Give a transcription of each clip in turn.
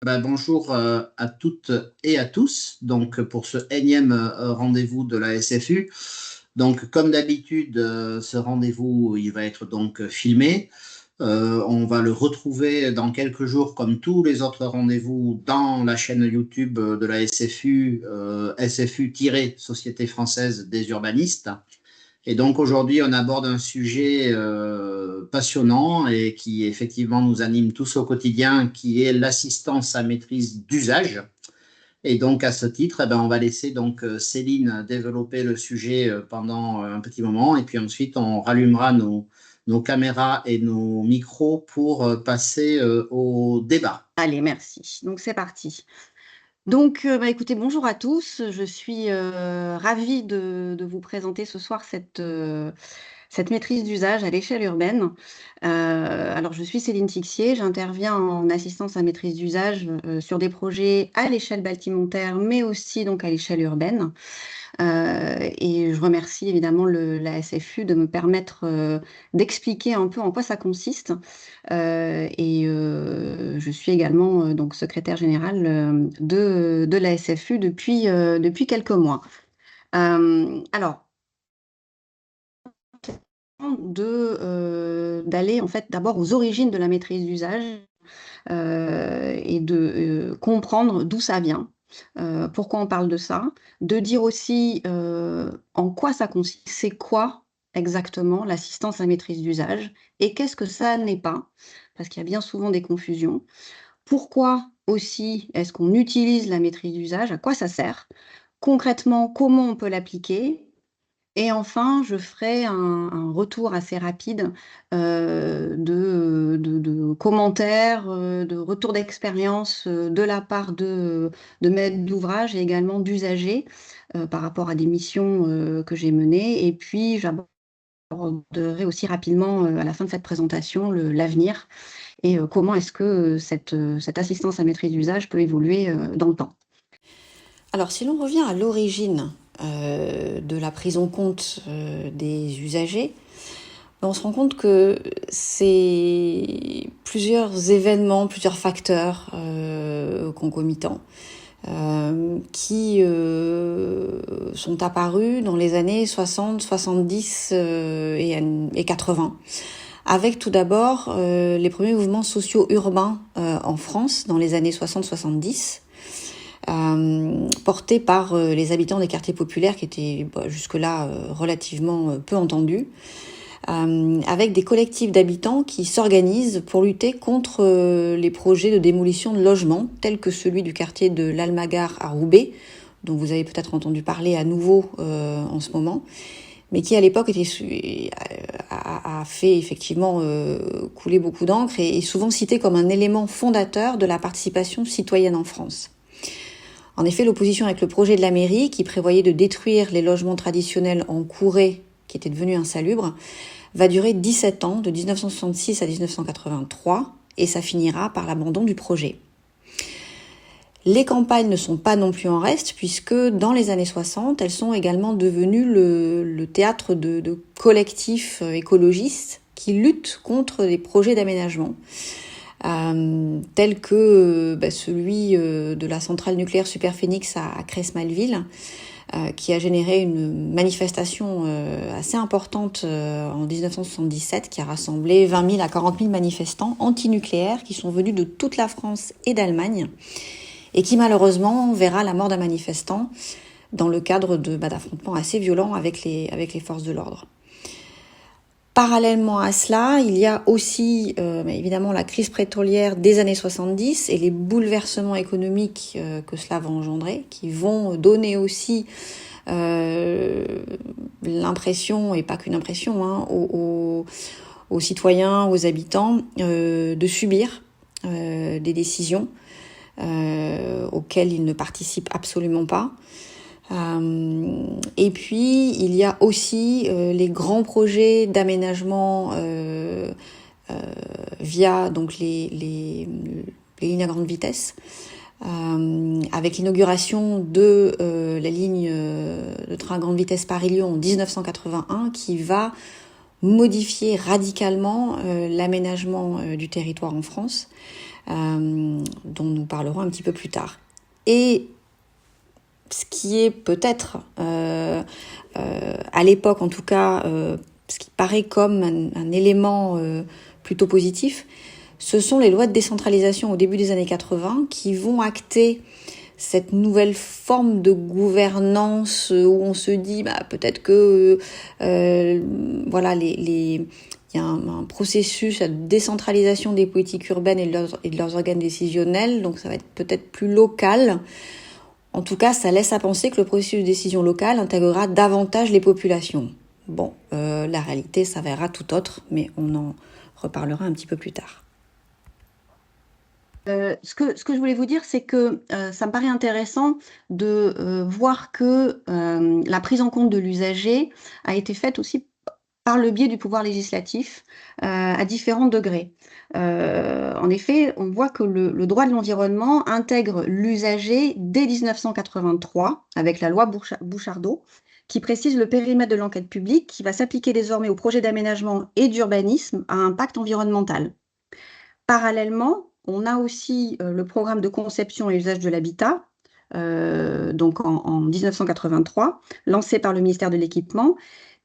Bonjour à toutes et à tous. Donc, pour ce énième rendez-vous de la SFU. Donc, comme d'habitude, ce rendez-vous, il va être donc filmé. On va le retrouver dans quelques jours, comme tous les autres rendez-vous, dans la chaîne YouTube de la SFU, SFU-Société française des urbanistes. Et donc aujourd'hui, on aborde un sujet passionnant et qui effectivement nous anime tous au quotidien, qui est l'assistance à maîtrise d'usage. Et donc à ce titre, on va laisser donc Céline développer le sujet pendant un petit moment, et puis ensuite on rallumera nos caméras et nos micros pour passer au débat. Allez, merci. Donc c'est parti. Donc, écoutez, bonjour à tous. Je suis ravie de vous présenter ce soir cette maîtrise d'usage à l'échelle urbaine. Alors, je suis Céline Tixier, j'interviens en assistance à maîtrise d'usage sur des projets à l'échelle bâtimentaire, mais aussi donc à l'échelle urbaine. Et je remercie évidemment la SFU de me permettre d'expliquer un peu en quoi ça consiste. Je suis également donc secrétaire générale de la SFU depuis quelques mois. Alors, d'aller en fait d'abord aux origines de la maîtrise d'usage et de comprendre d'où ça vient, pourquoi on parle de ça, de dire aussi en quoi ça consiste, c'est quoi exactement l'assistance à maîtrise d'usage et qu'est-ce que ça n'est pas, parce qu'il y a bien souvent des confusions. Pourquoi aussi est-ce qu'on utilise la maîtrise d'usage, à quoi ça sert, concrètement comment on peut l'appliquer et enfin, je ferai un retour assez rapide, de commentaires, de retours d'expérience, de la part de maîtres d'ouvrage et également d'usagers, par rapport à des missions, que j'ai menées et puis j'aborderai aussi rapidement, à la fin de cette présentation, l'avenir et comment est-ce que, cette assistance à maîtrise d'usage peut évoluer, dans le temps. Alors, si l'on revient à l'origine de la prise en compte des usagers, on se rend compte que c'est plusieurs événements, plusieurs facteurs concomitants qui sont apparus dans les années 60, 70 et 80, avec tout d'abord les premiers mouvements sociaux urbains en France dans les années 60-70. Porté par les habitants des quartiers populaires qui étaient jusque-là relativement peu entendus, avec des collectifs d'habitants qui s'organisent pour lutter contre les projets de démolition de logements, tels que celui du quartier de l'Almagar à Roubaix, dont vous avez peut-être entendu parler à nouveau en ce moment, mais qui à l'époque a fait effectivement couler beaucoup d'encre et est souvent cité comme un élément fondateur de la participation citoyenne en France. En effet, l'opposition avec le projet de la mairie, qui prévoyait de détruire les logements traditionnels en courée, qui étaient devenus insalubres, va durer 17 ans, de 1966 à 1983, et ça finira par l'abandon du projet. Les campagnes ne sont pas non plus en reste, puisque dans les années 60, elles sont également devenues le théâtre de collectifs écologistes qui luttent contre les projets d'aménagement. Tel que celui de la centrale nucléaire Superphénix à Crest-Malville, qui a généré une manifestation assez importante en 1977, qui a rassemblé 20 000 à 40 000 manifestants antinucléaires qui sont venus de toute la France et d'Allemagne, et qui malheureusement verra la mort d'un manifestant dans le cadre d'affrontements assez violents avec les forces de l'ordre. Parallèlement à cela, il y a aussi évidemment la crise pétrolière des années 70 et les bouleversements économiques que cela va engendrer, qui vont donner aussi l'impression, et pas qu'une impression, aux citoyens, aux habitants, de subir des décisions auxquelles ils ne participent absolument pas. Et puis, il y a aussi les grands projets d'aménagement via donc les lignes à grande vitesse, avec l'inauguration de la ligne de train à grande vitesse Paris-Lyon en 1981, qui va modifier radicalement l'aménagement du territoire en France, dont nous parlerons un petit peu plus tard. Et ce qui est peut-être, à l'époque en tout cas, ce qui paraît comme un élément plutôt positif, ce sont les lois de décentralisation au début des années 80 qui vont acter cette nouvelle forme de gouvernance où on se dit peut-être que voilà il y a un processus de décentralisation des politiques urbaines et de leurs organes décisionnels, donc ça va être peut-être plus local. En tout cas, ça laisse à penser que le processus de décision locale intégrera davantage les populations. Bon, la réalité s'avérera tout autre, mais on en reparlera un petit peu plus tard. Ce que je voulais vous dire, c'est que ça me paraît intéressant de voir que la prise en compte de l'usager a été faite aussi par le biais du pouvoir législatif à différents degrés. En effet, on voit que le droit de l'environnement intègre l'usager dès 1983 avec la loi Bouchardot, qui précise le périmètre de l'enquête publique qui va s'appliquer désormais aux projets d'aménagement et d'urbanisme à impact environnemental. Parallèlement, on a aussi le programme de conception et usage de l'habitat, donc en 1983, lancé par le ministère de l'Équipement,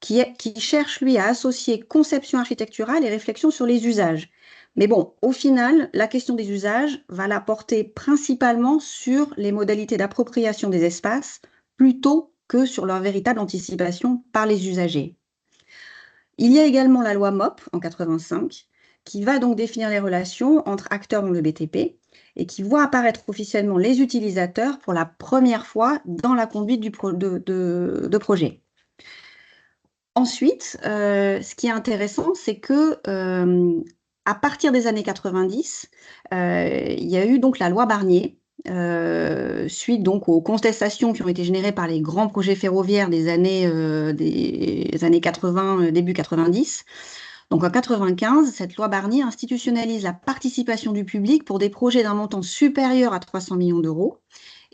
qui cherche, lui, à associer conception architecturale et réflexion sur les usages. Mais bon, au final, la question des usages va la porter principalement sur les modalités d'appropriation des espaces, plutôt que sur leur véritable anticipation par les usagers. Il y a également la loi MOP en 85, qui va donc définir les relations entre acteurs dans le BTP et qui voit apparaître officiellement les utilisateurs pour la première fois dans la conduite de projet. Ensuite, ce qui est intéressant, c'est que à partir des années 90, il y a eu donc la loi Barnier, suite donc aux contestations qui ont été générées par les grands projets ferroviaires des années 80, début 90. Donc en 95, cette loi Barnier institutionnalise la participation du public pour des projets d'un montant supérieur à 300 millions d'euros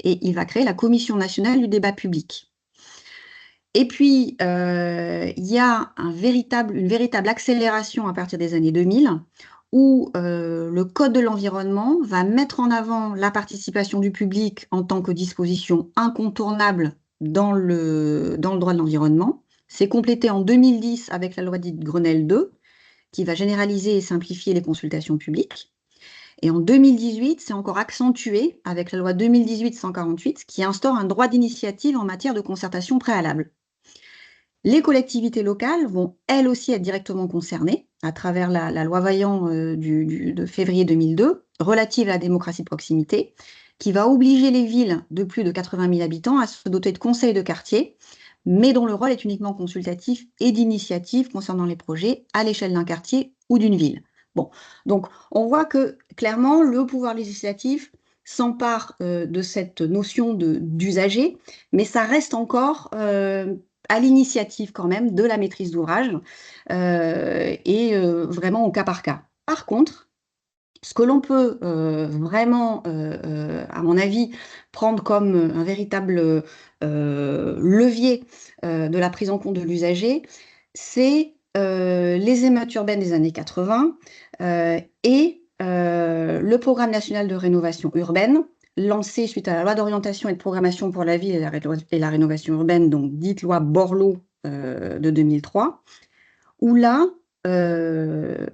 et il va créer la Commission nationale du débat public. Et puis, il y a une véritable accélération à partir des années 2000 où le Code de l'environnement va mettre en avant la participation du public en tant que disposition incontournable dans le droit de l'environnement. C'est complété en 2010 avec la loi dite Grenelle II, qui va généraliser et simplifier les consultations publiques. Et en 2018, c'est encore accentué avec la loi 2018-148, qui instaure un droit d'initiative en matière de concertation préalable. Les collectivités locales vont elles aussi être directement concernées à travers la loi Vaillant de février 2002 relative à la démocratie de proximité, qui va obliger les villes de plus de 80 000 habitants à se doter de conseils de quartier, mais dont le rôle est uniquement consultatif et d'initiative concernant les projets à l'échelle d'un quartier ou d'une ville. Bon, donc on voit que clairement le pouvoir législatif s'empare de cette notion d'usager, mais ça reste encore à l'initiative quand même de la maîtrise d'ouvrage et vraiment au cas par cas. Par contre, ce que l'on peut vraiment, à mon avis, prendre comme un véritable levier de la prise en compte de l'usager, c'est les émeutes urbaines des années 80 et le Programme national de rénovation urbaine, lancé suite à la loi d'orientation et de programmation pour la ville et la rénovation urbaine, donc dite loi Borloo de 2003, où là, la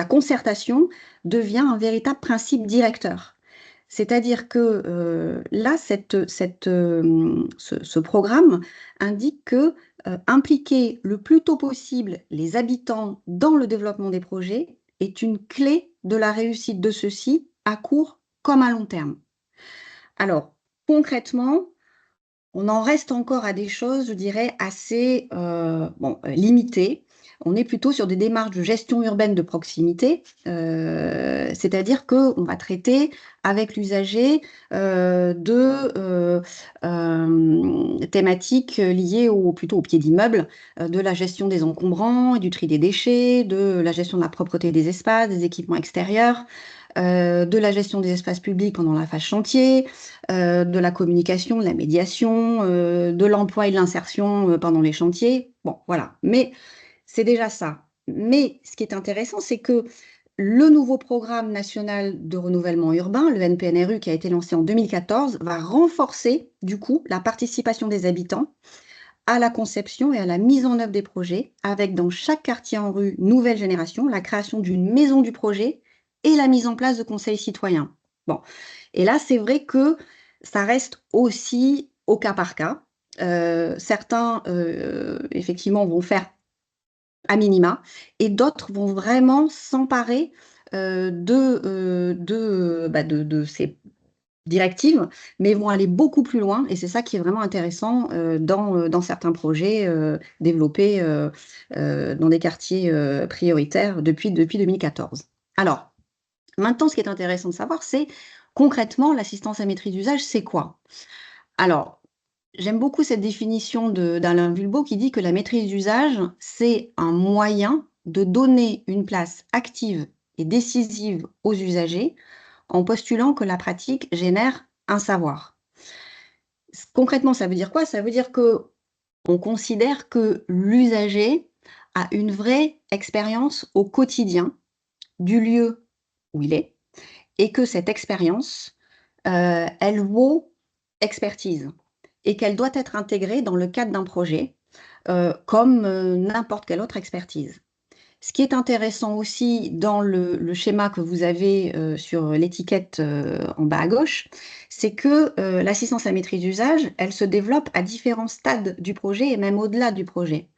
concertation devient un véritable principe directeur. C'est-à-dire que là, ce programme indique que impliquer le plus tôt possible les habitants dans le développement des projets est une clé de la réussite de ceux-ci à court comme à long terme. Alors, concrètement, on en reste encore à des choses, je dirais, assez limitées. On est plutôt sur des démarches de gestion urbaine de proximité, c'est-à-dire qu'on va traiter avec l'usager de thématiques liées plutôt au pied d'immeuble, de la gestion des encombrants et du tri des déchets, de la gestion de la propreté des espaces, des équipements extérieurs, de la gestion des espaces publics pendant la phase chantier, de la communication, de la médiation, de l'emploi et de l'insertion pendant les chantiers. Bon, voilà. Mais c'est déjà ça. Mais ce qui est intéressant, c'est que le nouveau programme national de renouvellement urbain, le NPNRU, qui a été lancé en 2014, va renforcer du coup la participation des habitants à la conception et à la mise en œuvre des projets, avec dans chaque quartier en rue nouvelle génération, la création d'une maison du projet et la mise en place de conseils citoyens. Bon, et là, c'est vrai que ça reste aussi au cas par cas. Certains, effectivement, vont faire à minima, et d'autres vont vraiment s'emparer de ces directives, mais vont aller beaucoup plus loin, et c'est ça qui est vraiment intéressant dans certains projets développés dans des quartiers prioritaires depuis 2014. Alors, maintenant, ce qui est intéressant de savoir, c'est concrètement l'assistance à maîtrise d'usage, c'est quoi? Alors, j'aime beaucoup cette définition d'Alain Vulbeau qui dit que la maîtrise d'usage, c'est un moyen de donner une place active et décisive aux usagers en postulant que la pratique génère un savoir. Concrètement, ça veut dire quoi? Ça veut dire que on considère que l'usager a une vraie expérience au quotidien du lieu où il est, et que cette expérience, elle vaut expertise, et qu'elle doit être intégrée dans le cadre d'un projet, comme n'importe quelle autre expertise. Ce qui est intéressant aussi dans le schéma que vous avez sur l'étiquette en bas à gauche, c'est que l'assistance à maîtrise d'usage, elle se développe à différents stades du projet et même au-delà du projet.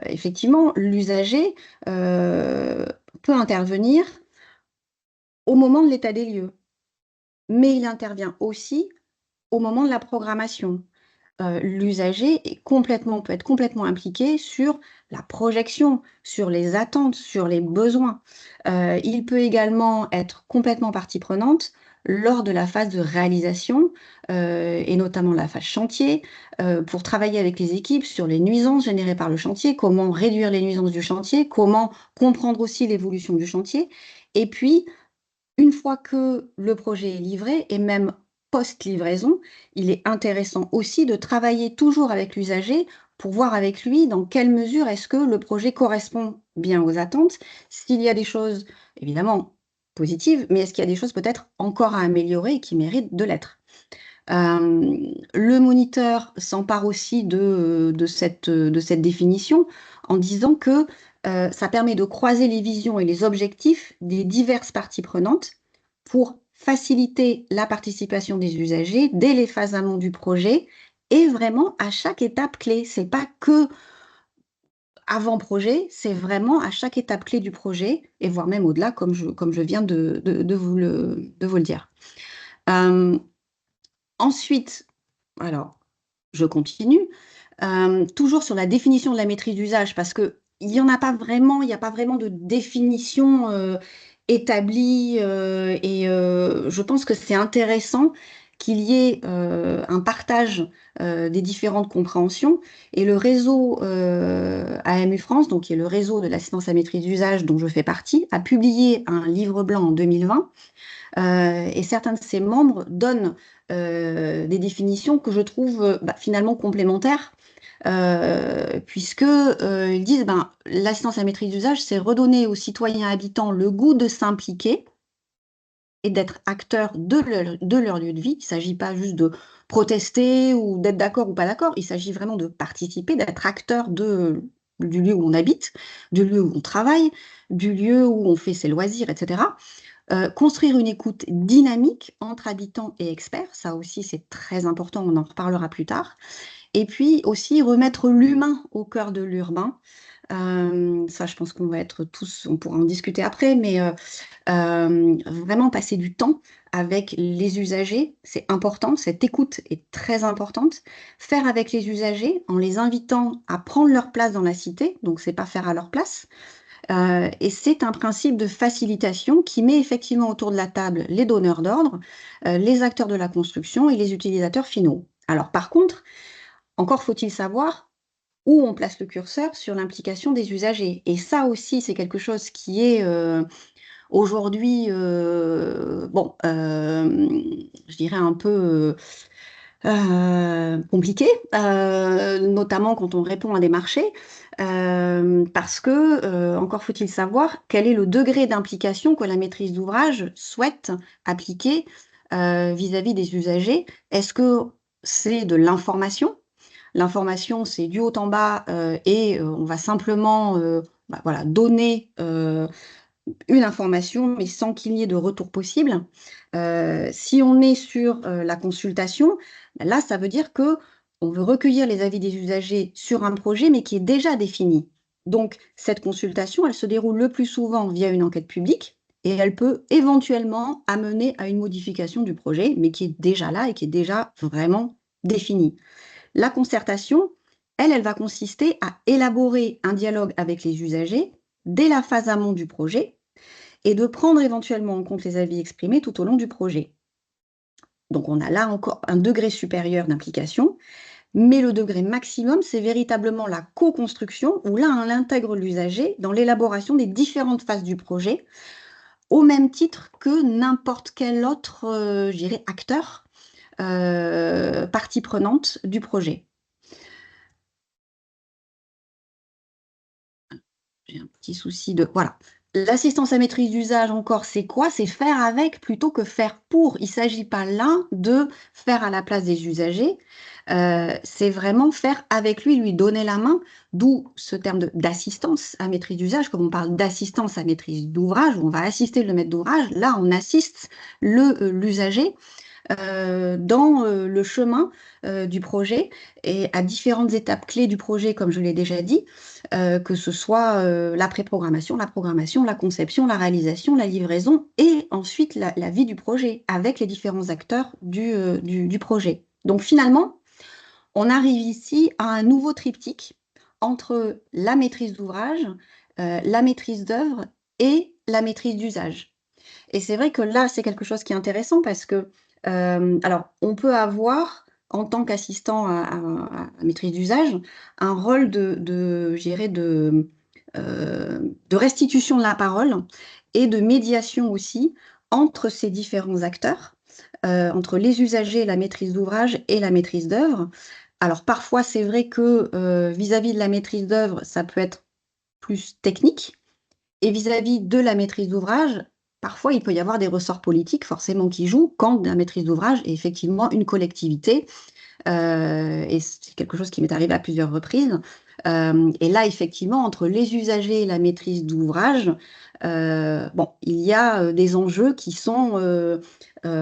Effectivement, l'usager peut intervenir au moment de l'état des lieux, mais il intervient aussi au moment de la programmation. L'usager peut être complètement impliqué sur la projection, sur les attentes, sur les besoins. Il peut également être complètement partie prenante lors de la phase de réalisation, et notamment la phase chantier, pour travailler avec les équipes sur les nuisances générées par le chantier, comment réduire les nuisances du chantier, comment comprendre aussi l'évolution du chantier. Et puis, une fois que le projet est livré, et même post-livraison, il est intéressant aussi de travailler toujours avec l'usager pour voir avec lui dans quelle mesure est-ce que le projet correspond bien aux attentes, s'il y a des choses évidemment positives, mais est-ce qu'il y a des choses peut-être encore à améliorer et qui méritent de l'être. Le moniteur s'empare aussi de cette définition en disant que ça permet de croiser les visions et les objectifs des diverses parties prenantes pour faciliter la participation des usagers dès les phases amont du projet et vraiment à chaque étape clé. C'est pas que avant projet, c'est vraiment à chaque étape clé du projet, et voire même au-delà, comme je viens de vous le dire. Euh, Ensuite, alors, je continue, toujours sur la définition de la maîtrise d'usage, parce qu'il n'y en a pas vraiment, il n'y a pas vraiment de définition établie, et je pense que c'est intéressant qu'il y ait un partage des différentes compréhensions. Et le réseau AMU France, donc qui est le réseau de l'assistance à maîtrise d'usage dont je fais partie, a publié un livre blanc en 2020. Et certains de ses membres donnent des définitions que je trouve finalement complémentaires, puisque ils disent l'assistance à maîtrise d'usage, c'est redonner aux citoyens habitants le goût de s'impliquer et d'être acteurs de leur lieu de vie. Il ne s'agit pas juste de protester ou d'être d'accord ou pas d'accord, il s'agit vraiment de participer, d'être acteur du lieu où on habite, du lieu où on travaille, du lieu où on fait ses loisirs, etc. Construire une écoute dynamique entre habitants et experts, ça aussi c'est très important, on en reparlera plus tard. Et puis aussi remettre l'humain au cœur de l'urbain. Ça, je pense qu'on va être tous, on pourra en discuter après, mais vraiment passer du temps avec les usagers, c'est important, cette écoute est très importante. Faire avec les usagers en les invitant à prendre leur place dans la cité, donc c'est pas faire à leur place. Et c'est un principe de facilitation qui met effectivement autour de la table les donneurs d'ordre, les acteurs de la construction et les utilisateurs finaux. Alors par contre, encore faut-il savoir où on place le curseur sur l'implication des usagers. Et ça aussi, c'est quelque chose qui est aujourd'hui, je dirais un peu compliqué, notamment quand on répond à des marchés. parce que, encore faut-il savoir, quel est le degré d'implication que la maîtrise d'ouvrage souhaite appliquer vis-à-vis des usagers. Est-ce que c'est de l'information? L'information, c'est du haut en bas et on va simplement voilà, donner une information, mais sans qu'il y ait de retour possible. Si on est sur la consultation, là, ça veut dire que on veut recueillir les avis des usagers sur un projet, mais qui est déjà défini. Donc, cette consultation, elle se déroule le plus souvent via une enquête publique et elle peut éventuellement amener à une modification du projet, mais qui est déjà là et qui est déjà vraiment définie. La concertation, elle va consister à élaborer un dialogue avec les usagers dès la phase amont du projet et de prendre éventuellement en compte les avis exprimés tout au long du projet. Donc on a là encore un degré supérieur d'implication, mais le degré maximum, c'est véritablement la co-construction, où là, on intègre l'usager dans l'élaboration des différentes phases du projet, au même titre que n'importe quel autre, je dirais, acteur, partie prenante du projet. J'ai un petit souci de... Voilà. L'assistance à maîtrise d'usage, encore, c'est quoi? C'est faire avec plutôt que faire pour. Il ne s'agit pas là de faire à la place des usagers. C'est vraiment faire avec lui, lui donner la main, d'où ce terme d'assistance à maîtrise d'usage. Comme on parle d'assistance à maîtrise d'ouvrage, où on va assister le maître d'ouvrage, là, on assiste l'usager dans le chemin du projet et à différentes étapes clés du projet, comme je l'ai déjà dit, que ce soit la pré-programmation, la programmation, la conception, la réalisation, la livraison et ensuite la vie du projet avec les différents acteurs du projet. Donc finalement, on arrive ici à un nouveau triptyque entre la maîtrise d'ouvrage, la maîtrise d'œuvre et la maîtrise d'usage. Et c'est vrai que là, c'est quelque chose qui est intéressant parce que, alors, on peut avoir, en tant qu'assistant à maîtrise d'usage, un rôle je dirais, de restitution de la parole et de médiation aussi entre ces différents acteurs, entre les usagers, la maîtrise d'ouvrage et la maîtrise d'œuvre. Alors, parfois, c'est vrai que vis-à-vis de la maîtrise d'œuvre, ça peut être plus technique. Et vis-à-vis de la maîtrise d'ouvrage, parfois il peut y avoir des ressorts politiques forcément qui jouent quand la maîtrise d'ouvrage est effectivement une collectivité. Et c'est quelque chose qui m'est arrivé à plusieurs reprises. Et là, effectivement, entre les usagers et la maîtrise d'ouvrage, bon, il y a des enjeux qui sont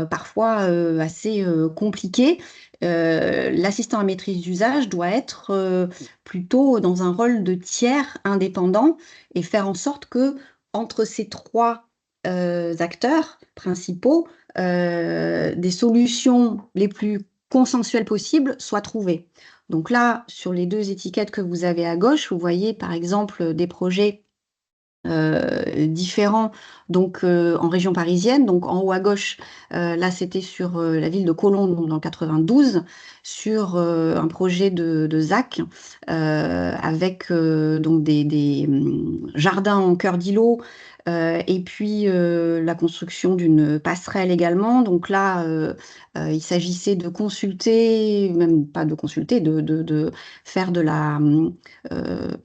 parfois assez compliqués. L'assistant à maîtrise d'usage doit être plutôt dans un rôle de tiers indépendant et faire en sorte que entre ces trois acteurs principaux, des solutions les plus consensuelles possibles soient trouvées. Donc là, sur les deux étiquettes que vous avez à gauche, vous voyez par exemple des projets différents donc en région parisienne. Donc en haut à gauche, là c'était sur la ville de Colombes dans le 92, sur un projet de ZAC avec donc des jardins en cœur d'îlot et puis la construction d'une passerelle également. Donc là, il s'agissait de consulter, même pas de consulter, de faire de la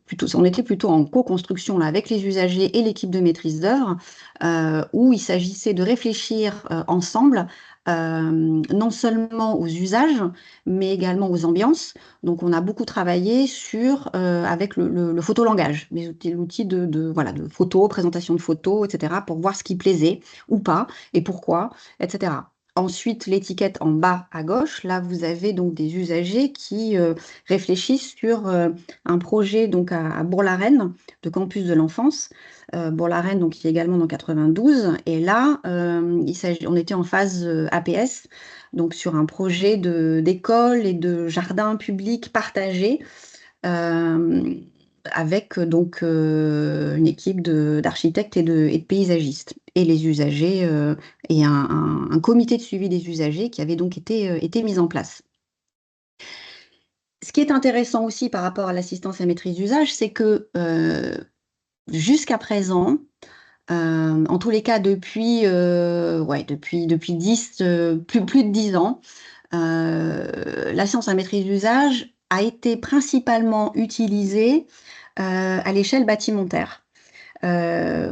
plutôt, on était plutôt en co-construction là, avec les usagers et l'équipe de maîtrise d'œuvre, où il s'agissait de réfléchir ensemble, non seulement aux usages, mais également aux ambiances. Donc, on a beaucoup travaillé avec le photolangage, l'outil voilà, de photos, présentation de photos, etc., pour voir ce qui plaisait ou pas, et pourquoi, etc. Ensuite, l'étiquette en bas à gauche, là, vous avez donc des usagers qui réfléchissent sur un projet donc à Bourg-la-Reine, de campus de l'enfance. Bourg-la-Reine, donc, qui est également dans 92. Et là, on était en phase APS, donc sur un projet d'école et de jardin public partagé. Avec donc une équipe d'architectes et de paysagistes et les usagers et un comité de suivi des usagers qui avait donc été mis en place. Ce qui est intéressant aussi par rapport à l'assistance à maîtrise d'usage, c'est que jusqu'à présent, en tous les cas depuis 10, plus de 10 ans, l'assistance à maîtrise d'usage a été principalement utilisée à l'échelle bâtimentaire.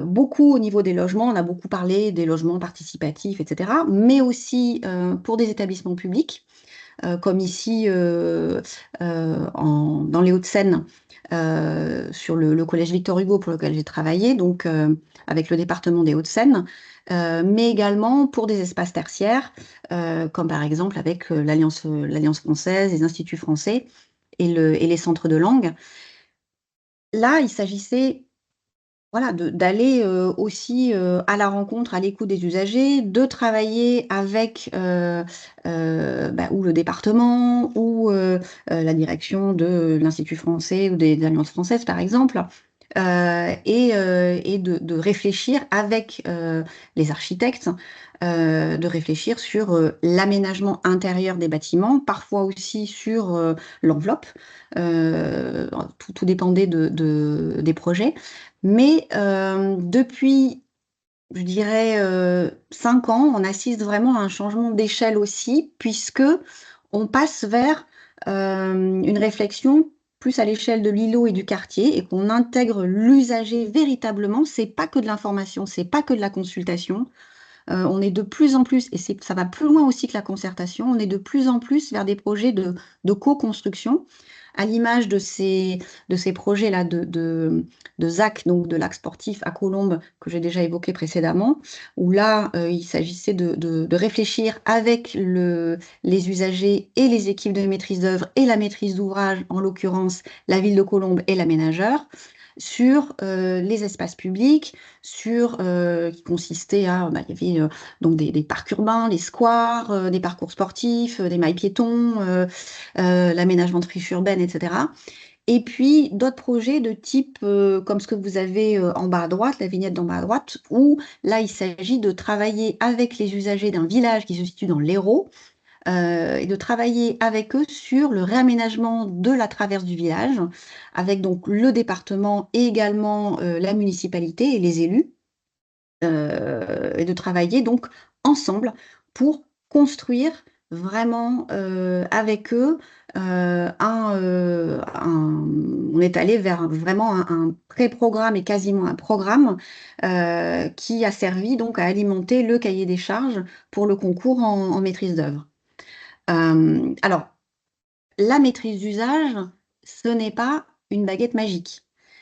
Beaucoup au niveau des logements, on a beaucoup parlé des logements participatifs, etc., mais aussi pour des établissements publics, comme ici dans les Hauts-de-Seine, sur le collège Victor Hugo pour lequel j'ai travaillé, donc avec le département des Hauts-de-Seine, mais également pour des espaces tertiaires, comme par exemple avec l'Alliance française, les instituts français et les centres de langue. Là, il s'agissait voilà, d'aller aussi à la rencontre, à l'écoute des usagers, de travailler avec ou le département ou la direction de l'Institut français ou des Alliances françaises, par exemple, et de réfléchir avec les architectes, de réfléchir sur l'aménagement intérieur des bâtiments, parfois aussi sur l'enveloppe. Tout dépendait des projets. Mais depuis, je dirais, 5 ans, on assiste vraiment à un changement d'échelle aussi, puisque on passe vers une réflexion plus à l'échelle de l'îlot et du quartier, et qu'on intègre l'usager véritablement. C'est pas que de l'information, c'est pas que de la consultation. On est de plus en plus, et ça va plus loin aussi que la concertation, on est de plus en plus vers des projets de co-construction, à l'image de ces projets-là de ZAC, donc de lac sportif à Colombes, que j'ai déjà évoqué précédemment, où là, il s'agissait de réfléchir avec les usagers et les équipes de maîtrise d'œuvre et la maîtrise d'ouvrage, en l'occurrence la ville de Colombes et l'aménageur, sur les espaces publics, qui consistait il y avait donc des parcs urbains, des squares, des parcours sportifs, des mailles piétons, l'aménagement de friches urbaines, etc. Et puis d'autres projets de type comme ce que vous avez en bas à droite, la vignette d'en bas à droite, où là il s'agit de travailler avec les usagers d'un village qui se situe dans l'Hérault, et de travailler avec eux sur le réaménagement de la traverse du village, avec donc le département et également la municipalité et les élus, et de travailler donc ensemble pour construire vraiment avec eux on est allé vers vraiment un pré-programme et quasiment un programme qui a servi donc à alimenter le cahier des charges pour le concours en maîtrise d'œuvre. Alors, la maîtrise d'usage, ce n'est pas une baguette magique.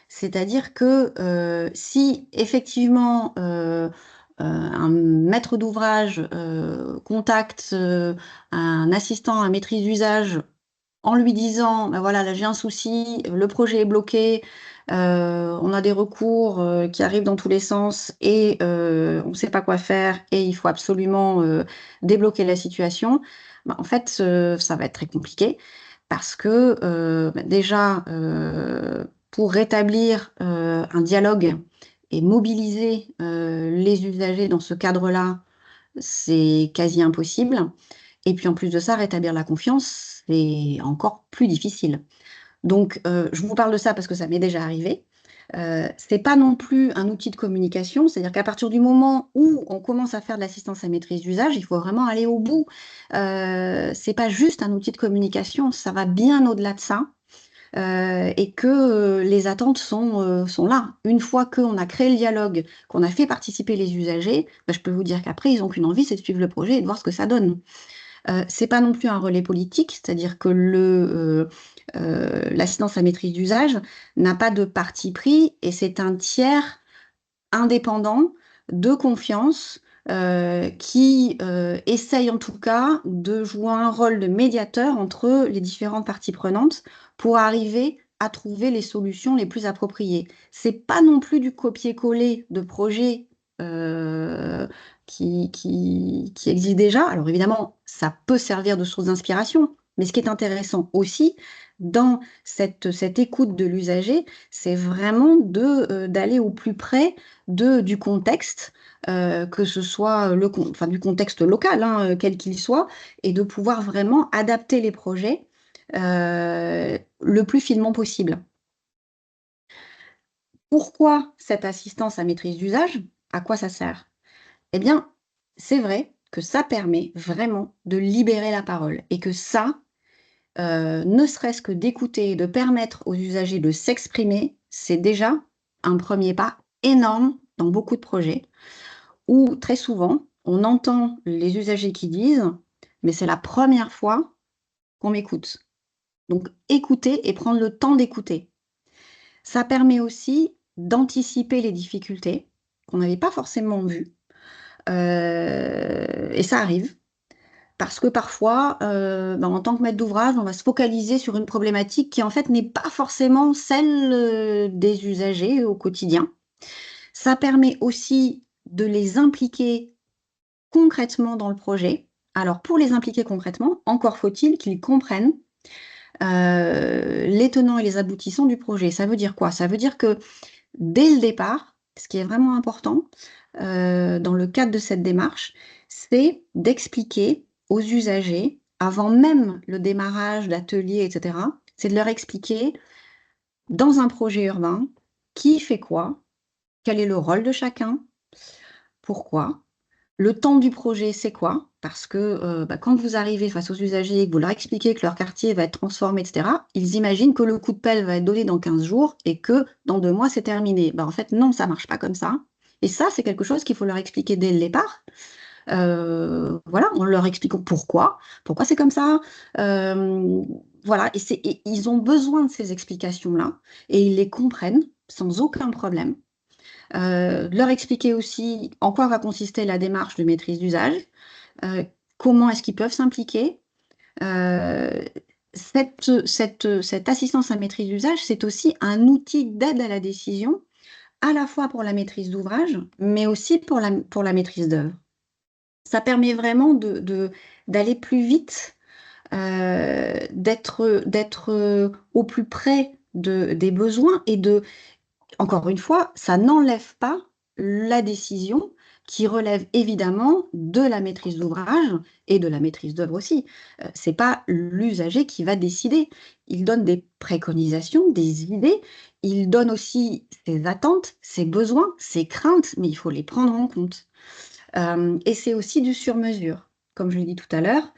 C'est-à-dire que si effectivement un maître d'ouvrage contacte un assistant à maîtrise d'usage en lui disant, ben voilà, là j'ai un souci, le projet est bloqué, on a des recours qui arrivent dans tous les sens et on ne sait pas quoi faire et il faut absolument débloquer la situation, ben, en fait, ça va être très compliqué parce que déjà, pour rétablir un dialogue et mobiliser les usagers dans ce cadre-là, c'est quasi impossible. Et puis en plus de ça, rétablir la confiance, c'est encore plus difficile. Donc, je vous parle de ça parce que ça m'est déjà arrivé. C'est pas non plus un outil de communication, c'est-à-dire qu'à partir du moment où on commence à faire de l'assistance à maîtrise d'usage, il faut vraiment aller au bout. C'est pas juste un outil de communication, ça va bien au-delà de ça. Et que les attentes sont là. Une fois qu'on a créé le dialogue, qu'on a fait participer les usagers, ben, je peux vous dire qu'après, ils n'ont qu'une envie, c'est de suivre le projet et de voir ce que ça donne. C'est pas non plus un relais politique, c'est-à-dire que l'assistance à maîtrise d'usage n'a pas de parti pris et c'est un tiers indépendant de confiance qui essaye en tout cas de jouer un rôle de médiateur entre les différentes parties prenantes pour arriver à trouver les solutions les plus appropriées. C'est pas non plus du copier-coller de projets euh, qui existent déjà. Alors évidemment, ça peut servir de source d'inspiration, mais ce qui est intéressant aussi dans cette écoute de l'usager, c'est vraiment d'aller au plus près du contexte, que ce soit du contexte local, hein, quel qu'il soit, et de pouvoir vraiment adapter les projets le plus finement possible. Pourquoi cette assistance à maîtrise d'usage? À quoi ça sert? Eh bien, c'est vrai que ça permet vraiment de libérer la parole et que ça, ne serait-ce que d'écouter, de permettre aux usagers de s'exprimer, c'est déjà un premier pas énorme dans beaucoup de projets où très souvent, on entend les usagers qui disent: «Mais c'est la première fois qu'on m'écoute». Donc écouter et prendre le temps d'écouter. Ça permet aussi d'anticiper les difficultés qu'on n'avait pas forcément vues, et ça arrive. Parce que parfois, en tant que maître d'ouvrage, on va se focaliser sur une problématique qui, en fait, n'est pas forcément celle, des usagers au quotidien. Ça permet aussi de les impliquer concrètement dans le projet. Alors pour les impliquer concrètement, encore faut-il qu'ils comprennent, les tenants et les aboutissants du projet. Ça veut dire quoi? Ça veut dire que dès le départ, ce qui est vraiment important, dans le cadre de cette démarche, c'est d'expliquer aux usagers, avant même le démarrage d'ateliers et cetera, c'est de leur expliquer, dans un projet urbain, qui fait quoi, quel est le rôle de chacun, pourquoi, le temps du projet, c'est quoi? Parce que, quand vous arrivez face aux usagers et que vous leur expliquez que leur quartier va être transformé et cetera, ils imaginent que le coup de pelle va être donné dans 15 jours et que dans 2 mois, c'est terminé. En fait, non, ça marche pas comme ça et ça, c'est quelque chose qu'il faut leur expliquer dès le départ. Voilà, en leur expliquant pourquoi c'est comme ça. Voilà et ils ont besoin de ces explications-là et ils les comprennent sans aucun problème. Leur expliquer aussi en quoi va consister la démarche de maîtrise d'usage, comment est-ce qu'ils peuvent s'impliquer. Heu, cette assistance à maîtrise d'usage, c'est aussi un outil d'aide à la décision, à la fois pour la maîtrise d'ouvrage, mais aussi pour la maîtrise d'œuvre. Ça permet vraiment d'aller plus vite, d'être au plus près des besoins et encore une fois, ça n'enlève pas la décision qui relève évidemment de la maîtrise d'ouvrage et de la maîtrise d'œuvre aussi. C'est pas l'usager qui va décider. Il donne des préconisations, des idées, il donne aussi ses attentes, ses besoins, ses craintes, mais il faut les prendre en compte. Et c'est aussi du sur-mesure. Comme je l'ai dit tout à l'heure,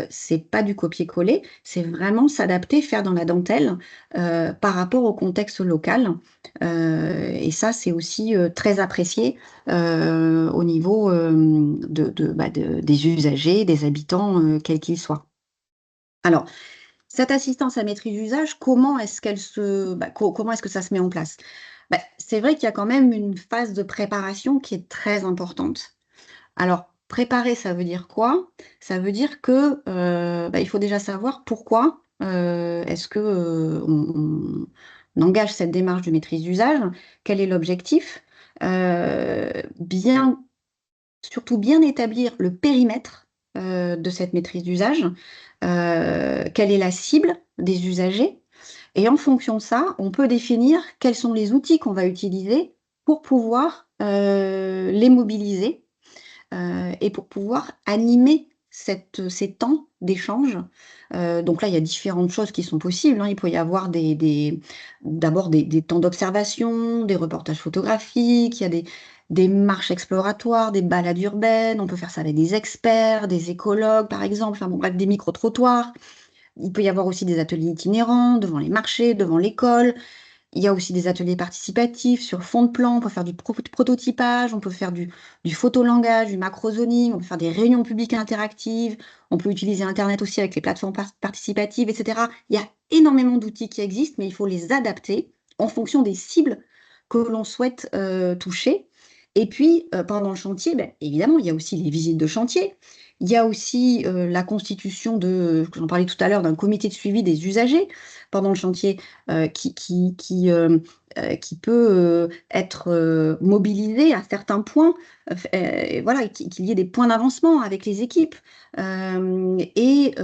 c'est pas du copier-coller, c'est vraiment s'adapter, faire dans la dentelle, par rapport au contexte local. Et ça, c'est aussi, très apprécié, au niveau, des usagers, des habitants, quels qu'ils soient. Alors, cette assistance à maîtrise d'usage, comment est-ce que ça se met en place? C'est vrai qu'il y a quand même une phase de préparation qui est très importante. Alors, préparer, ça veut dire quoi? Ça veut dire que, il faut déjà savoir pourquoi, est-ce que, on engage cette démarche de maîtrise d'usage? Quel est l'objectif? Bien surtout bien établir le périmètre, de cette maîtrise d'usage. Quelle est la cible des usagers? Et en fonction de ça, on peut définir quels sont les outils qu'on va utiliser pour pouvoir, les mobiliser et pour pouvoir animer ces temps d'échange. Donc là, il y a différentes choses qui sont possibles, hein. Il peut y avoir d'abord des temps d'observation, des reportages photographiques, il y a des marches exploratoires, des balades urbaines. On peut faire ça avec des experts, des écologues, par exemple, enfin bon, bref, des micro-trottoirs. Il peut y avoir aussi des ateliers itinérants devant les marchés, devant l'école. Il y a aussi des ateliers participatifs sur fond de plan, on peut faire du prototypage, on peut faire du photolangage, du macrozoning, on peut faire des réunions publiques interactives, on peut utiliser internet aussi avec les plateformes participatives et cetera. Il y a énormément d'outils qui existent, mais il faut les adapter en fonction des cibles que l'on souhaite, toucher et puis, pendant le chantier, évidemment, il y a aussi les visites de chantier. Il y a aussi, la constitution j'en parlais tout à l'heure, d'un comité de suivi des usagers pendant le chantier qui peut être mobilisé à certains points, et voilà, qu'il y ait des points d'avancement avec les équipes, et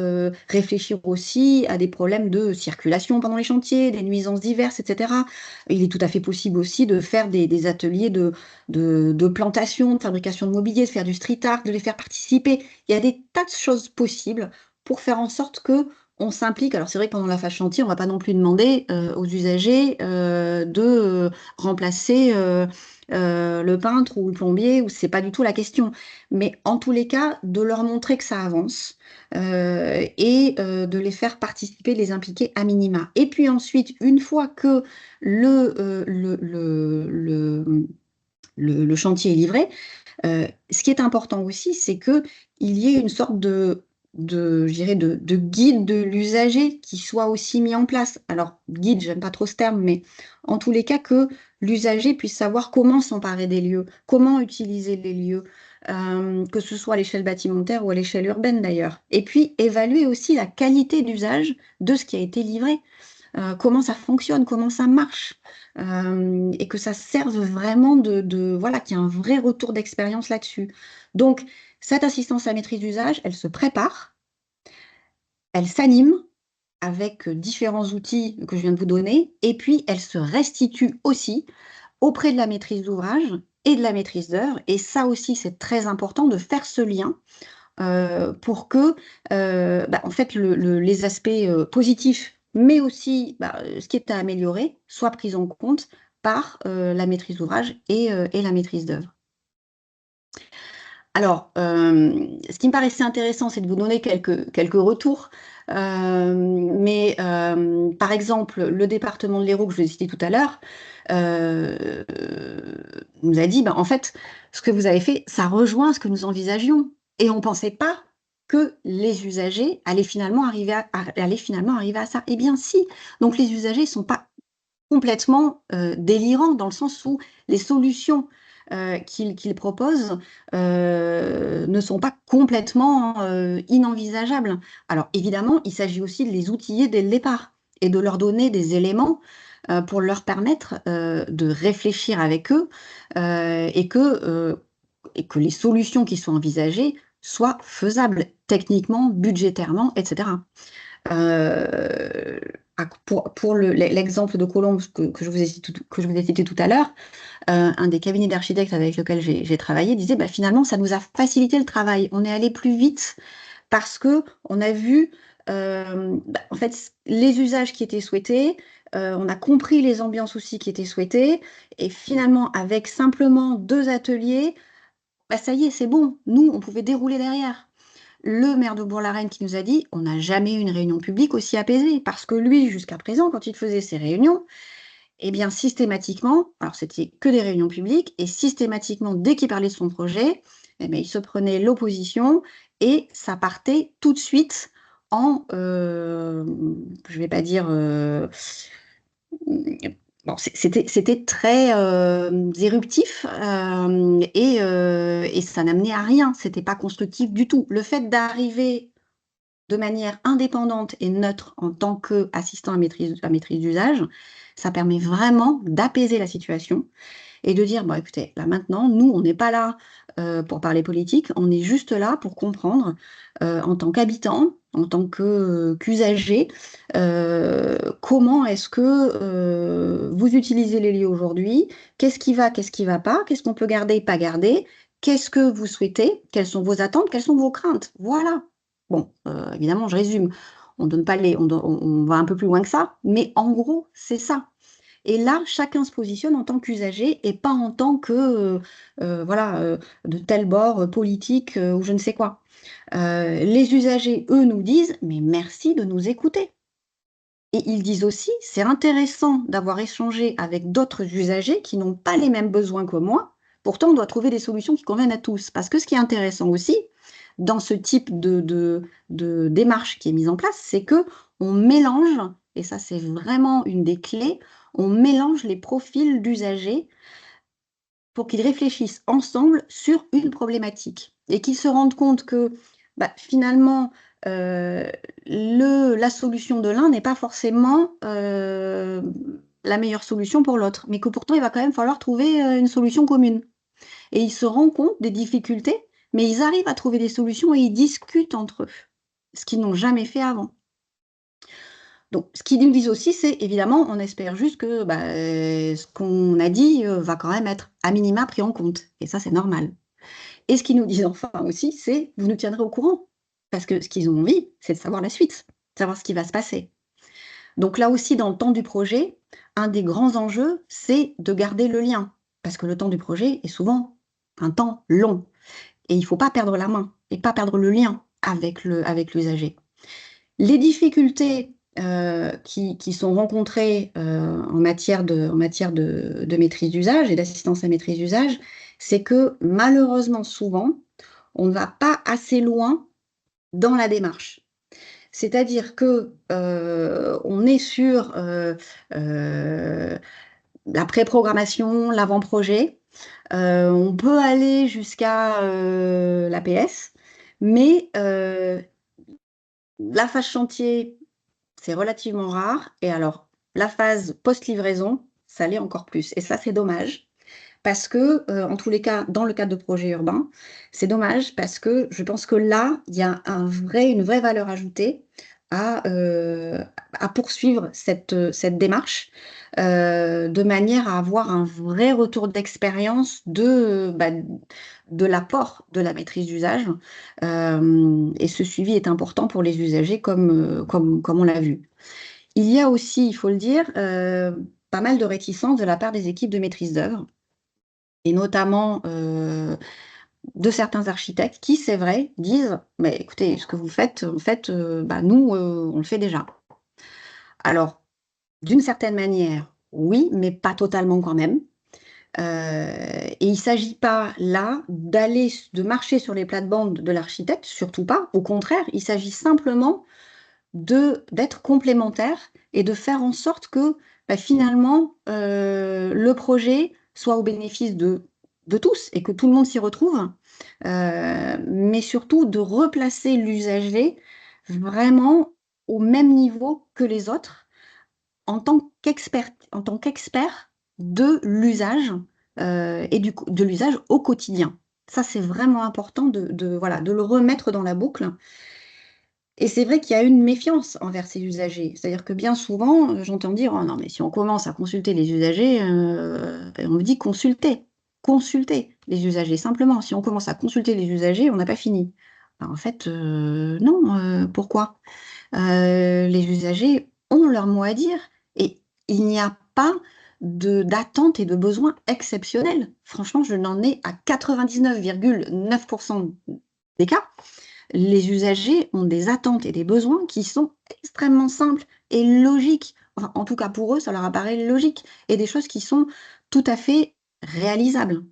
réfléchir aussi à des problèmes de circulation pendant les chantiers, des nuisances diverses, etc. Il est tout à fait possible aussi de faire des ateliers de plantation, de fabrication de mobilier, de faire du street art, de les faire participer. Il y a des tas de choses possibles pour faire en sorte que on s'implique. Alors c'est vrai que pendant la phase chantier, on ne va pas non plus demander aux usagers de remplacer le peintre ou le plombier, ou c'est pas du tout la question. Mais en tous les cas, de leur montrer que ça avance et de les faire participer, de les impliquer à minima. Et puis ensuite, une fois que le chantier est livré, ce qui est important aussi, c'est qu'il y ait une sorte je dirais de guide de l'usager qui soit aussi mis en place. Alors, guide, j'aime pas trop ce terme, mais en tous les cas, que l'usager puisse savoir comment s'emparer des lieux, comment utiliser les lieux, que ce soit à l'échelle bâtimentaire ou à l'échelle urbaine d'ailleurs. Et puis, évaluer aussi la qualité d'usage de ce qui a été livré. Comment ça fonctionne, comment ça marche, et que ça serve vraiment voilà, qu'il y ait un vrai retour d'expérience là-dessus. Donc, cette assistance à la maîtrise d'usage, elle se prépare, elle s'anime avec différents outils que je viens de vous donner, et puis elle se restitue aussi auprès de la maîtrise d'ouvrage et de la maîtrise d'œuvre. Et ça aussi, c'est très important de faire ce lien pour que en fait, les aspects positifs, mais aussi ce qui est à améliorer, soient pris en compte par la maîtrise d'ouvrage et la maîtrise d'œuvre. Alors, ce qui me paraissait intéressant, c'est de vous donner quelques retours. Mais par exemple, le département de l'Hérault que je vous ai cité tout à l'heure euh, nous a dit, en fait, ce que vous avez fait, ça rejoint ce que nous envisagions. Et on ne pensait pas que les usagers allaient finalement arriver à ça. Eh bien, si. Donc, les usagers ne sont pas complètement délirants dans le sens où les solutions qu'ils proposent ne sont pas complètement inenvisageables. Alors évidemment, il s'agit aussi de les outiller dès le départ et de leur donner des éléments pour leur permettre de réfléchir avec eux et que les solutions qui sont envisagées soient faisables techniquement, budgétairement, etc. Euh, pour l'exemple de Colombe que je vous ai cité tout à l'heure, un des cabinets d'architectes avec lequel j'ai travaillé disait finalement ça nous a facilité le travail. On est allé plus vite parce que on a vu en fait les usages qui étaient souhaités, on a compris les ambiances aussi qui étaient souhaitées, et finalement avec simplement 2 ateliers, ça y est, c'est bon. Nous, on pouvait dérouler derrière. Le maire de Bourg-la-Reine qui nous a dit on n'a jamais eu une réunion publique aussi apaisée, parce que lui, jusqu'à présent, quand il faisait ses réunions, eh bien systématiquement, alors c'était que des réunions publiques, et systématiquement, dès qu'il parlait de son projet, eh bien, il se prenait l'opposition, et ça partait tout de suite en, je ne vais pas dire, bon, c'était très éruptif et ça n'amenait à rien, c'était pas constructif du tout. Le fait d'arriver de manière indépendante et neutre en tant qu'assistant à maîtrise d'usage, ça permet vraiment d'apaiser la situation et de dire, écoutez, là maintenant, nous, on n'est pas là pour parler politique, on est juste là pour comprendre en tant qu'habitant, en tant qu'usager, comment est-ce que vous utilisez les lieux aujourd'hui, qu'est-ce qui va, qu'est-ce qui va pas, qu'est-ce qu'on peut garder, pas garder, qu'est-ce que vous souhaitez, quelles sont vos attentes, quelles sont vos craintes. Voilà. Bon, évidemment, je résume. On donne pas on va un peu plus loin que ça, mais en gros, c'est ça. Et là, chacun se positionne en tant qu'usager et pas en tant que voilà, de tel bord politique ou je ne sais quoi. Les usagers, eux, nous disent, mais merci de nous écouter. Et ils disent aussi, c'est intéressant d'avoir échangé avec d'autres usagers qui n'ont pas les mêmes besoins que moi. Pourtant, on doit trouver des solutions qui conviennent à tous. Parce que ce qui est intéressant aussi, dans ce type de démarche qui est mise en place, c'est que on mélange, et ça c'est vraiment une des clés, on mélange les profils d'usagers pour qu'ils réfléchissent ensemble sur une problématique et qu'ils se rendent compte que finalement, la solution de l'un n'est pas forcément la meilleure solution pour l'autre, mais que pourtant il va quand même falloir trouver une solution commune. Et ils se rendent compte des difficultés, mais ils arrivent à trouver des solutions et ils discutent entre eux, ce qu'ils n'ont jamais fait avant. Donc, ce qu'ils nous disent aussi, c'est évidemment, on espère juste que ce qu'on a dit va quand même être à minima pris en compte. Et ça, c'est normal. Et ce qu'ils nous disent enfin aussi, c'est vous nous tiendrez au courant. Parce que ce qu'ils ont envie, c'est de savoir la suite. savoir ce qui va se passer. Donc là aussi, dans le temps du projet, un des grands enjeux, c'est de garder le lien, parce que le temps du projet est souvent un temps long, et il ne faut pas perdre la main, et pas perdre le lien avec l'usager. Les difficultés qui sont rencontrées en matière de maîtrise d'usage et d'assistance à maîtrise d'usage, c'est que malheureusement, souvent, on ne va pas assez loin dans la démarche. C'est-à-dire que on est sur la pré-programmation, l'avant-projet. On peut aller jusqu'à l'APS, mais la phase chantier, c'est relativement rare. Et alors, la phase post-livraison, ça l'est encore plus. Et ça, c'est dommage. Parce que, en tous les cas, dans le cadre de projets urbains, c'est dommage parce que je pense que là, il y a une vraie valeur ajoutée à, heu, à poursuivre cette démarche, de manière à avoir un vrai retour d'expérience de l'apport de la maîtrise d'usage. Et ce suivi est important pour les usagers comme on l'a vu. Il y a aussi, il faut le dire, pas mal de réticences de la part des équipes de maîtrise d'œuvre et notamment, de certains architectes qui, c'est vrai, disent: «Mais écoutez, ce que vous faites, en fait, nous, on le fait déjà». Alors, d'une certaine manière, oui, mais pas totalement quand même. Et il ne s'agit pas là de marcher sur les plates-bandes de l'architecte, surtout pas. Au contraire, il s'agit simplement d'être complémentaires et de faire en sorte que, finalement, le projet soit au bénéfice de tous et que tout le monde s'y retrouve. Mais surtout de replacer l'usager vraiment au même niveau que les autres en tant qu'expert de l'usage, et de l'usage au quotidien. Ça, c'est vraiment important voilà, de le remettre dans la boucle. Et c'est vrai qu'il y a une méfiance envers ces usagers. C'est-à-dire que bien souvent, j'entends dire: «Oh non, mais si on commence à consulter les usagers», on me dit: consulter les usagers, simplement. Si on commence à consulter les usagers, on n'a pas fini». Bah, en fait, non, pourquoi? Les usagers ont leur mot à dire et il n'y a pas d'attente et de besoin exceptionnels. Franchement, je n'en ai à 99,9 des cas. Les usagers ont des attentes et des besoins qui sont extrêmement simples et logiques. Enfin, en tout cas pour eux, ça leur apparaît logique et des choses qui sont tout à fait réalisables.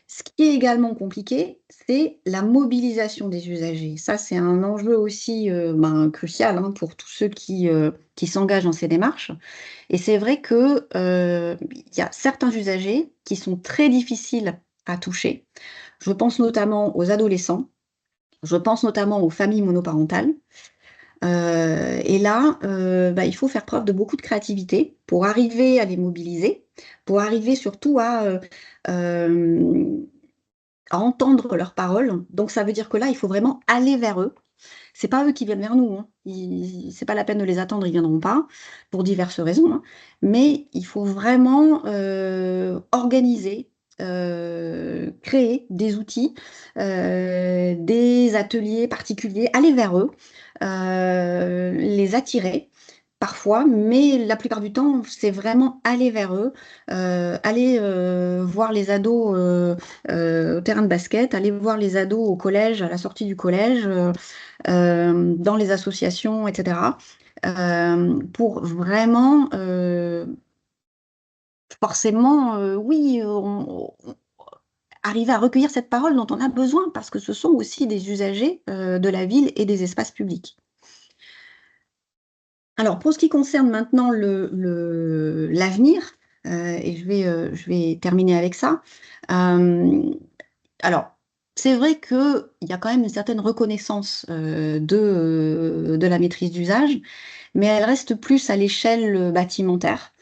Ce qui est également compliqué, c'est la mobilisation des usagers. Ça, c'est un enjeu aussi, crucial, hein, pour tous ceux qui s'engagent dans ces démarches et c'est vrai que, il y a certains usagers qui sont très difficiles à toucher. Je pense notamment aux adolescents, je pense notamment aux familles monoparentales, et là, il faut faire preuve de beaucoup de créativité pour arriver à les mobiliser, pour arriver surtout hem à entendre leurs paroles. Donc ça veut dire que là, il faut vraiment aller vers eux. C'est pas eux qui viennent vers nous, hein. C'est pas la peine de les attendre, ils viendront pas, pour diverses raisons, hein. Mais il faut vraiment, organiser, créer des outils, des ateliers particuliers, aller vers eux, les attirer parfois, mais la plupart du temps, c'est vraiment aller vers eux, aller, voir les ados, au terrain de basket, aller voir les ados au collège, à la sortie du collège, dans les associations et cetera. Pour vraiment, forcément, oui, on arriver à recueillir cette parole dont on a besoin parce que ce sont aussi des usagers, de la ville et des espaces publics. Alors pour ce qui concerne maintenant l'avenir, et je vais terminer avec ça. Hem, alors c'est vrai qu'il y a quand même une certaine reconnaissance, de la maîtrise d'usage, mais elle reste plus à l'échelle, bâtimentaire.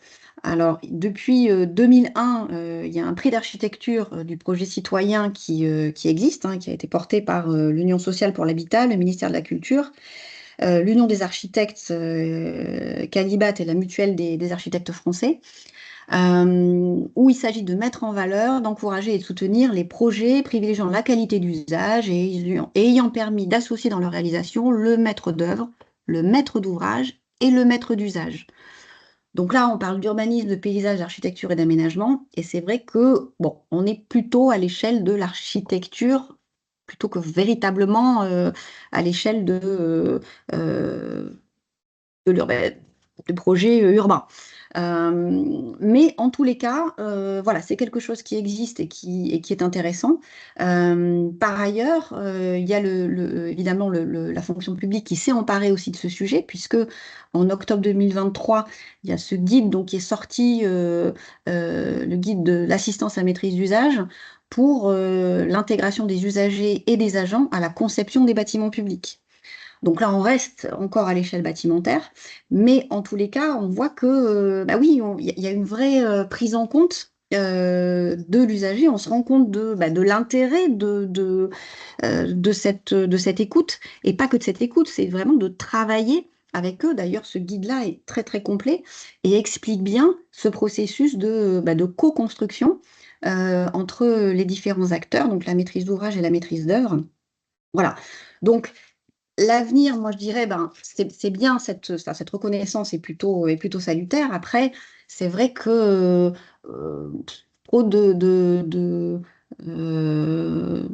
Alors depuis, 2001, il y a un prix d'architecture, du projet citoyen qui existe, hein, qui a été porté par, l'Union sociale pour l'habitat, le ministère de la culture, l'Union des architectes, Calibat et la Mutuelle des architectes français, où il s'agit de mettre en valeur, d'encourager et de soutenir les projets privilégiant la qualité d'usage et ayant permis d'associer dans leur réalisation le maître d'œuvre, le maître d'ouvrage et le maître d'usage. Donc là, on parle d'urbanisme, de paysage, d'architecture et d'aménagement, et c'est vrai que, bon, on est plutôt à l'échelle de l'architecture, plutôt que véritablement à l'échelle euh, de l'urbain, de projets urbains. Mais en tous les cas, voilà, c'est quelque chose qui existe et qui est intéressant. Par ailleurs, il y a évidemment la fonction publique qui s'est emparée aussi de ce sujet, puisque en octobre 2023, il y a ce guide donc, qui est sorti, le guide de l'assistance à maîtrise d'usage, pour l'intégration des usagers et des agents à la conception des bâtiments publics. Donc là, on reste encore à l'échelle bâtimentaire, mais en tous les cas, on voit que, bah oui, il y a une vraie prise en compte de l'usager. On se rend compte de l'intérêt de cette écoute, et pas que de cette écoute, c'est vraiment de travailler avec eux. D'ailleurs, ce guide-là est très très complet et explique bien ce processus de co-construction entre les différents acteurs, donc la maîtrise d'ouvrage et la maîtrise d'œuvre. Voilà. Donc, l'avenir, moi, je dirais, ben, c'est bien, cette reconnaissance est plutôt salutaire. Après, c'est vrai que trop euh,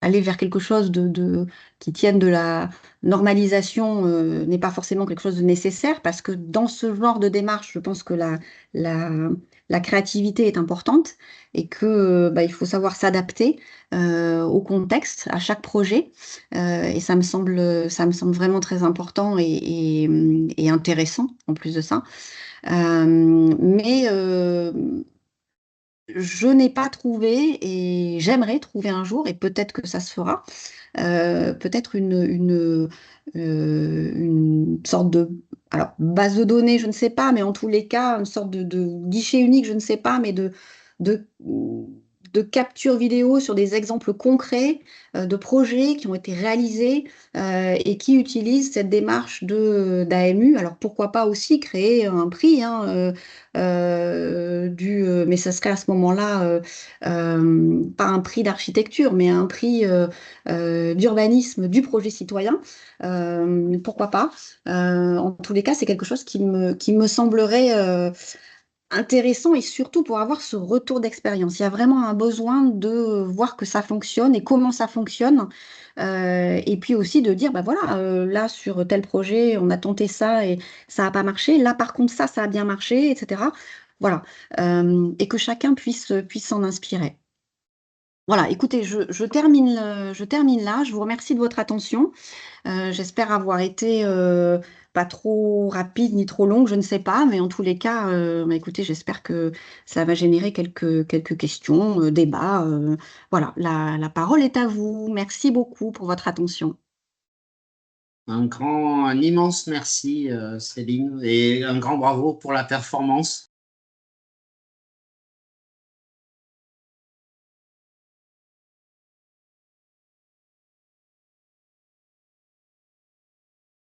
aller vers quelque chose qui tienne de la normalisation n'est pas forcément quelque chose de nécessaire, parce que dans ce genre de démarche, je pense que la, la créativité est importante, et que bah, il faut savoir s'adapter au contexte, à chaque projet. Et ça me semble vraiment très important et intéressant en plus de ça. Mais je n'ai pas trouvé, et j'aimerais trouver un jour, et peut-être que ça se fera, peut-être une sorte de, alors, base de données, je ne sais pas, mais en tous les cas, une sorte de guichet unique, je ne sais pas, mais de, de capture vidéo sur des exemples concrets de projets qui ont été réalisés et qui utilisent cette démarche d'AMU. Alors pourquoi pas aussi créer un prix, hein, mais ça serait à ce moment-là pas un prix d'architecture, mais un prix d'urbanisme du projet citoyen. Pourquoi pas? En tous les cas, c'est quelque chose qui me semblerait intéressant, et surtout pour avoir ce retour d'expérience. Il y a vraiment un besoin de voir que ça fonctionne et comment ça fonctionne. Et puis aussi de dire, bah voilà, là sur tel projet, on a tenté ça et ça n'a pas marché. Là, par contre, ça a bien marché, etc. Voilà. Et que chacun puisse s'en inspirer. Voilà, écoutez, je termine là. Je vous remercie de votre attention. J'espère avoir été pas trop rapide ni trop longue, je ne sais pas, mais en tous les cas, bah, écoutez, j'espère que ça va générer quelques questions, débats. Voilà, la parole est à vous. Merci beaucoup pour votre attention. Un immense merci, Céline, et un grand bravo pour la performance.